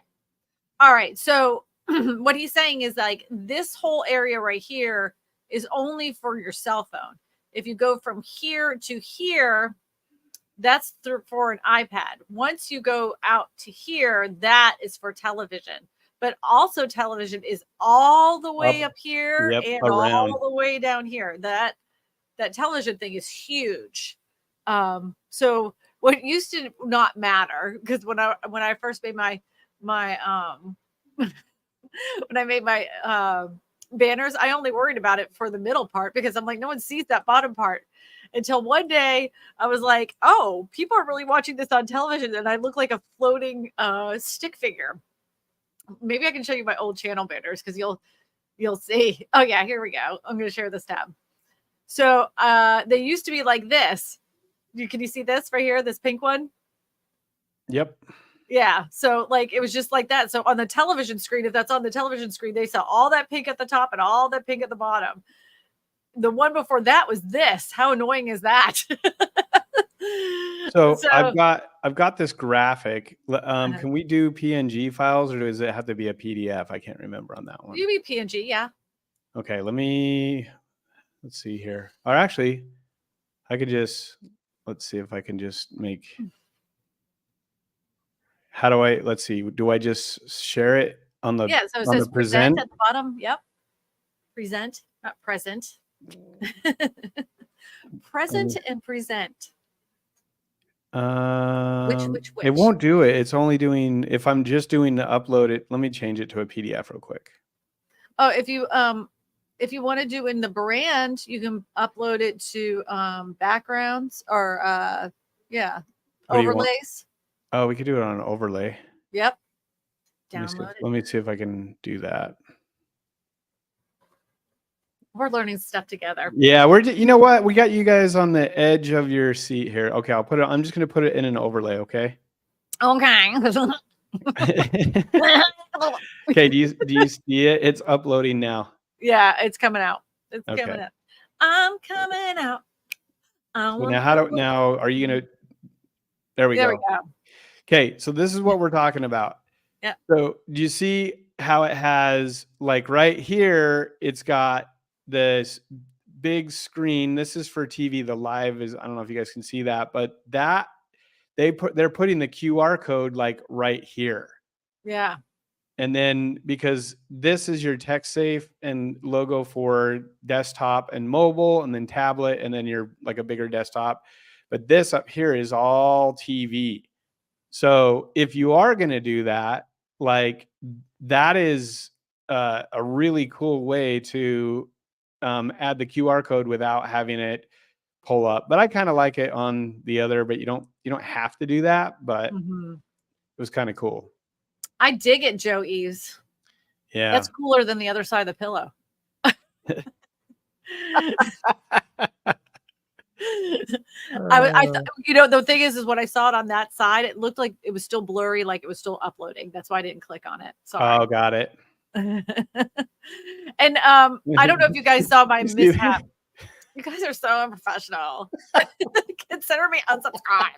All right, so what he's saying is like this whole area right here is only for your cell phone. If you go from here to here, that's for an iPad. Once you go out to here, that is for television. But also television is all the way up here and around. All the way down here. That television thing is huge. So what used to not matter, because when I first made my when I made my banners, I only worried about it for the middle part, because I'm like, no one sees that bottom part. Until one day I was like, oh, people are really watching this on television, and I look like a floating stick figure. Maybe I can show you my old channel banners, because you'll see. Oh yeah, here we go. I'm going to share this tab. So they used to be like this. Can you see this right here? This pink one? Yep. Yeah. So like it was just like that. So on the television screen, if that's on the television screen, they saw all that pink at the top and all that pink at the bottom. The one before that was this. How annoying is that? So I've got this graphic. Can we do PNG files, or does it have to be a PDF? I can't remember on that one. You be PNG, yeah. Okay, let's see here. Or actually, I could just, let's see if I can just make, let's see, do I just share it on the, so it says present at the bottom. Yep. Present, not present. Present and present. Which? It won't do it. It's only doing, if I'm just doing the upload it, let me change it to a PDF real quick. Oh, if you want to do in the brand, you can upload it to backgrounds or overlays. Oh, we could do it on an overlay. Yep. Download it. Let me see if I can do that. We're learning stuff together. Yeah, you know what? We got you guys on the edge of your seat here. Okay, I'm just going to put it in an overlay, okay? Okay. Okay, do you see it? It's uploading now. Yeah, it's coming out. It's coming out. I'm coming out. So now are you going to, there we go. Okay, so this is what we're talking about. Yeah. So do you see how it has, like right here, it's got this big screen. This is for TV. The live is, I don't know if you guys can see that, but they're putting the QR code like right here. Yeah. And then because this is your text safe and logo for desktop and mobile, and then tablet, and then you're like a bigger desktop. But this up here is all TV. So if you are going to do that, like that is a really cool way to add the QR code without having it pull up. But I kind of like it on the other, but you don't have to do that, but it was kind of cool. I dig it, Joe Eves. Yeah. That's cooler than the other side of the pillow. I thought, the thing is when I saw it on that side, it looked like it was still blurry, like it was still uploading. That's why I didn't click on it. Sorry. Oh, got it. And I don't know if you guys saw my See- mishap. You guys are so unprofessional. Consider me unsubscribed.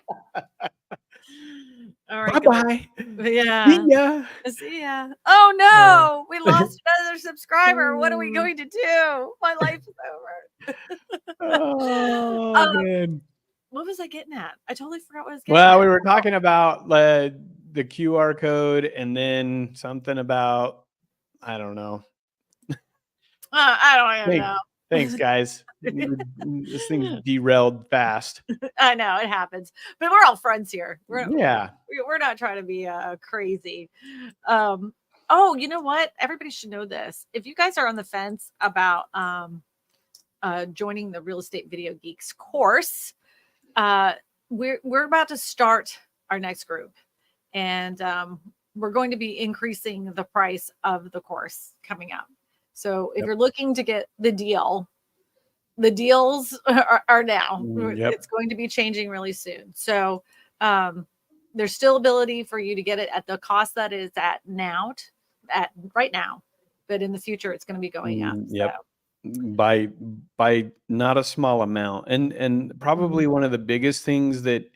All right. Bye-bye. Yeah. See ya. See ya. Oh no, we lost another subscriber. What are we going to do? My life is over. Oh, man. What was I getting at? I totally forgot what I was getting Well, at. we were talking about the QR code and then something about, I don't know. I don't even know. Thanks, guys. This thing derailed fast. I know it happens, but we're all friends here. We're not trying to be crazy. Oh, you know what? Everybody should know this. If you guys are on the fence about joining the Real Estate Video Geeks course, we're about to start our next group, and we're going to be increasing the price of the course coming up. So if you're looking to get the deal, the deals are now. It's going to be changing really soon. So there's still ability for you to get it at the cost that is at right now, but in the future it's going to be going up. Yep. So. By not a small amount. And probably one of the biggest things that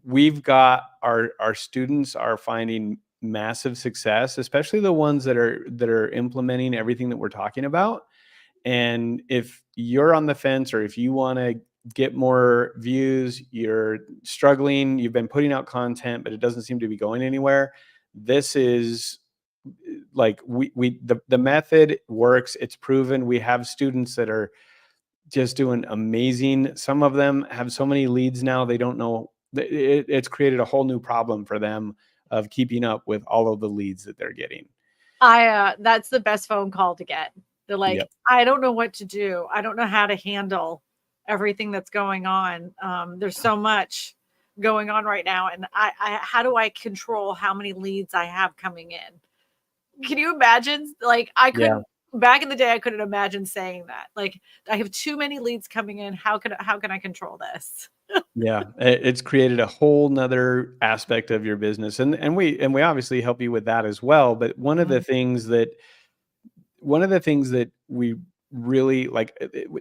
we've got, our students are finding massive success, especially the ones that are implementing everything that we're talking about. And if you're on the fence, or if you want to get more views, you're struggling, you've been putting out content, but it doesn't seem to be going anywhere. This is like, the method works. It's proven. We have students that are just doing amazing. Some of them have so many leads now, they don't know. It's created a whole new problem for them of keeping up with all of the leads that they're getting. That's the best phone call to get. They're like, I don't know what to do. I don't know how to handle everything that's going on. There's so much going on right now. And how do I control how many leads I have coming in? Can you imagine? Like, I couldn't, back in the day, I couldn't imagine saying that. Like, I have too many leads coming in. How can I control this? Yeah, it's created a whole nother aspect of your business. And we obviously help you with that as well. But one of the things that we really like,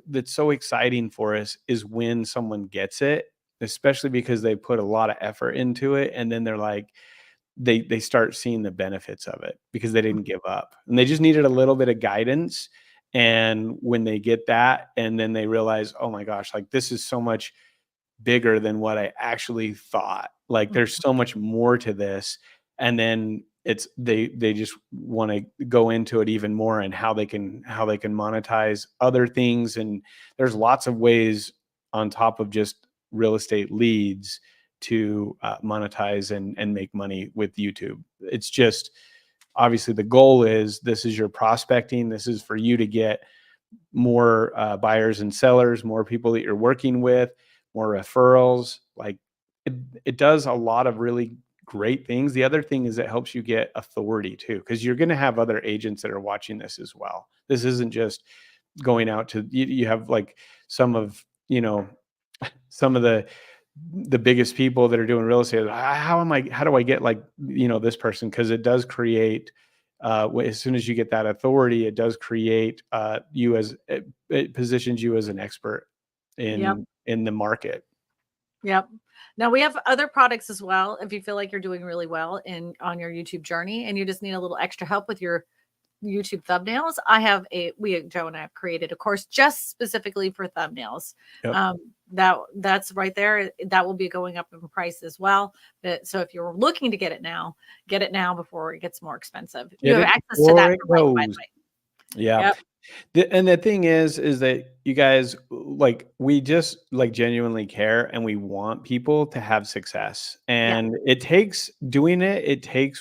that's so exciting for us, is when someone gets it, especially because they put a lot of effort into it, and then they're like, they start seeing the benefits of it because they didn't give up, and they just needed a little bit of guidance. And when they get that, and then they realize, oh my gosh, like, this is so much bigger than what I actually thought. Like, there's so much more to this. And then they just want to go into it even more, and how they can monetize other things. And there's lots of ways on top of just real estate leads to monetize and make money with YouTube. It's just, obviously the goal is, this is your prospecting. This is for you to get more buyers and sellers, more people that you're working with, more referrals. Like, it does a lot of really great things. The other thing is, it helps you get authority too, because you're going to have other agents that are watching this as well. This isn't just going out to, you have like some of the biggest people that are doing real estate. How do I get, like, this person? Because it does create, as soon as you get that authority, it does create it positions you as an expert in the market. Yep. Now we have other products as well. If you feel like you're doing really well on your YouTube journey, and you just need a little extra help with your YouTube thumbnails, Joe and I have created a course just specifically for thumbnails. That's right there. That will be going up in price as well. So if you're looking to get it now before it gets more expensive. You have access to that for free, by the way. Yeah. Yep. And the thing is that you guys, like, we just like genuinely care, and we want people to have success. And it takes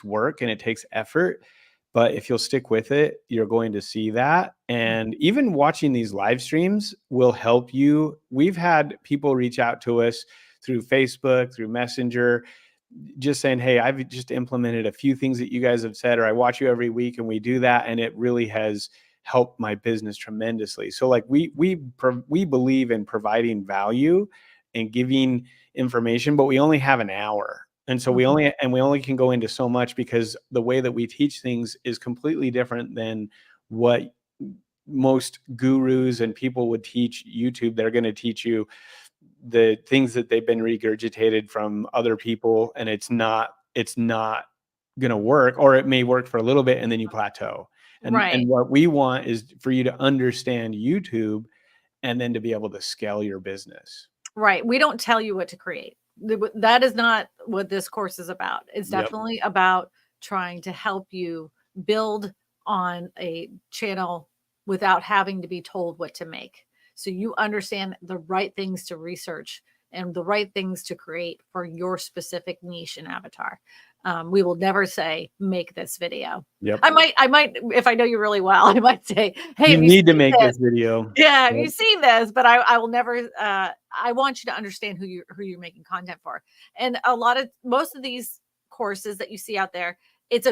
work, and it takes effort. But if you'll stick with it, you're going to see that. And even watching these live streams will help you. We've had people reach out to us through Facebook, through Messenger, just saying, hey, I've just implemented a few things that you guys have said, or I watch you every week, and we do that. And it really has helped my business tremendously. So like we believe in providing value and giving information, but we only have an hour. And so we only can go into so much, because the way that we teach things is completely different than what most gurus and people would teach YouTube. They're going to teach you the things that they've been regurgitated from other people, and it's not going to work, or it may work for a little bit and then you plateau. And what we want is for you to understand YouTube and then to be able to scale your business. Right. We don't tell you what to create. That is not what this course is about. It's definitely about trying to help you build on a channel without having to be told what to make. So you understand the right things to research and the right things to create for your specific niche and avatar. We will never say, make this video. Yep. I might, if I know you really well, I might say, hey, you need to make this video. Yeah, have you seen this? But I will never, I want you to understand who you're making content for. And most of these courses that you see out there, it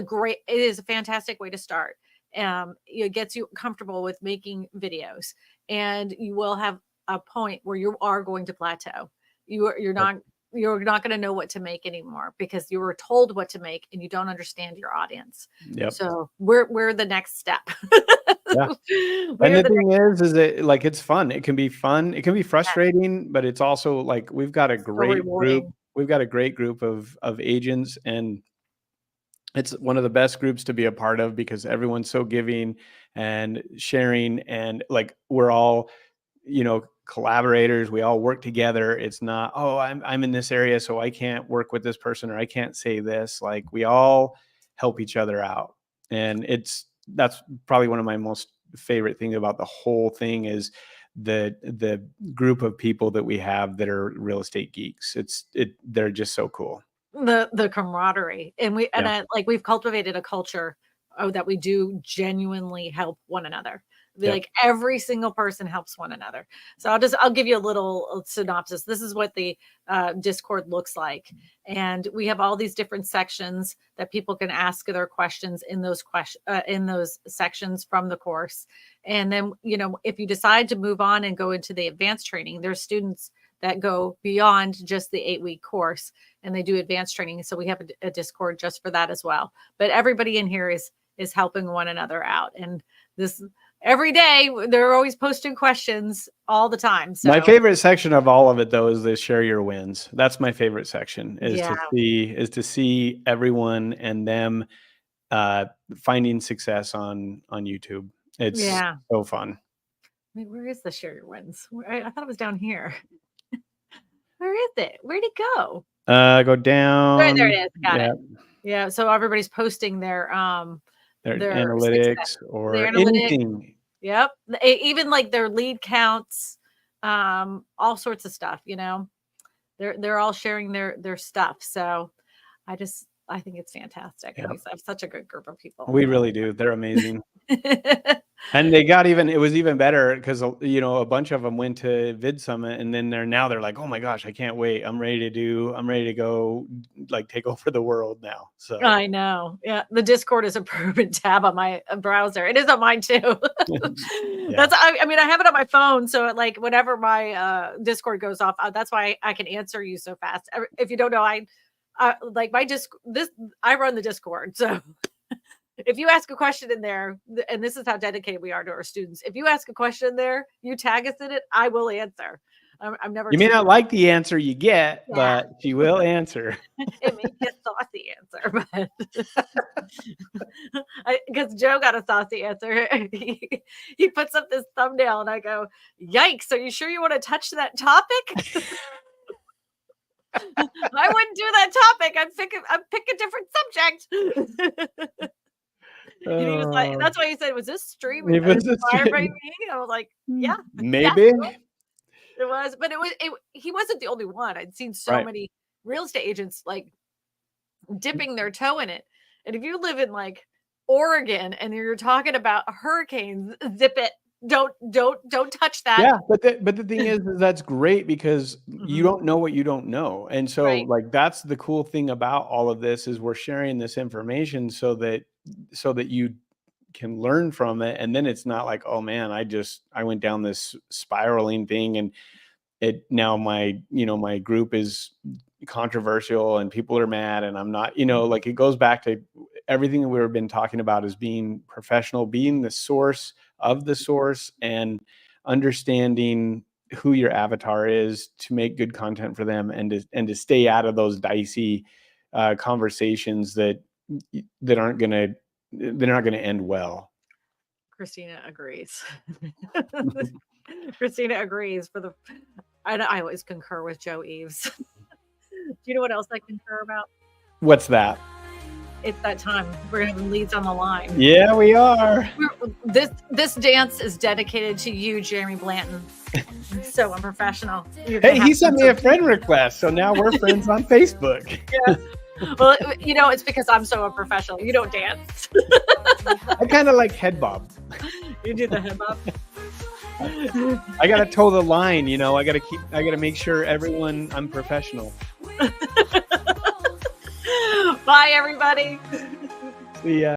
is a fantastic way to start. It gets you comfortable with making videos, and you will have a point where you are going to plateau. You're not going to know what to make anymore, because you were told what to make and you don't understand your audience. Yep. So we're the next step. Yeah. And the thing is that like, it's fun. It can be fun. It can be frustrating, but it's also like, we've got a great group. We've got a great group of agents, and it's one of the best groups to be a part of, because everyone's so giving and sharing, and like, we're all, collaborators. We all work together. It's not, oh, I'm in this area, so I can't work with this person, or I can't say this. Like, we all help each other out. And that's probably one of my most favorite things about the whole thing, is the group of people that we have that are real estate geeks. They're just so cool. The camaraderie, and we've cultivated a culture that we do genuinely help one another. Like, every single person helps one another. So I'll give you a little synopsis. This is what the Discord looks like. And we have all these different sections that people can ask their questions in those sections from the course. And then, if you decide to move on and go into the advanced training, there's students that go beyond just the 8-week course, and they do advanced training. So we have a Discord just for that as well. But everybody in here is helping one another out. And this, every day, they're always posting questions all the time. So my favorite section of all of it, though, is the share your wins. That's my favorite section, is to see everyone and them finding success on YouTube. It's so fun. Where is the share your wins? I thought it was down here. Where is it? Where'd it go? Go down. There it is. Got it. Yeah. So everybody's posting their analytics success, or anything. Yep. Even like their lead counts, all sorts of stuff. They're all sharing their stuff. So I think it's fantastic. Yep. We have such a good group of people. We really do. They're amazing. And it was even better, because a bunch of them went to Vid Summit, and then they're like, oh my gosh, I can't wait. I'm ready to go like take over the world now. So I know. Yeah. The Discord is a permanent tab on my browser. It is on mine too. I have it on my phone. So like, whenever my Discord goes off, that's why I can answer you so fast. If you don't know, I run the Discord. So if you ask a question in there, and this is how dedicated we are to our students, if you ask a question there, you tag us in it, I will answer. I'm never. You may not like the answer you get, but she will answer. It may be a saucy answer, but because Joe got a saucy answer, he puts up this thumbnail, and I go, "Yikes! Are you sure you want to touch that topic?" I wouldn't do that topic. I'd pick a different subject. And he was like, that's why he said, was this stream inspired by me? I was like, yeah, maybe it was, but he wasn't the only one. I'd seen so many real estate agents like dipping their toe in it. And if you live in like Oregon and you're talking about hurricanes, zip it. Don't touch that. Yeah, but the thing is that's great, because you don't know what you don't know. And so like, that's the cool thing about all of this, is we're sharing this information so that you can learn from it. And then it's not like, oh man, I went down this spiraling thing, and now my group is controversial and people are mad and I'm not, like, it goes back to everything that we've been talking about, is being professional, being the source of the source, and understanding who your avatar is to make good content for them, and to stay out of those dicey conversations that aren't gonna they're not gonna end well. Christina agrees. Christina agrees. I always concur with Joe Eves. Do you know what else I concur about? What's that? It's that time. We're having leads on the line. Yeah, we are. This dance is dedicated to you, Jeremy Blanton. So unprofessional. Hey, he sent me a friend request, so now we're friends on Facebook. Yeah. Well, it's because I'm so unprofessional. You don't dance. I kind of like head bob. You do the head bob. I gotta toe the line, I gotta make sure I'm professional. Bye, everybody. See ya.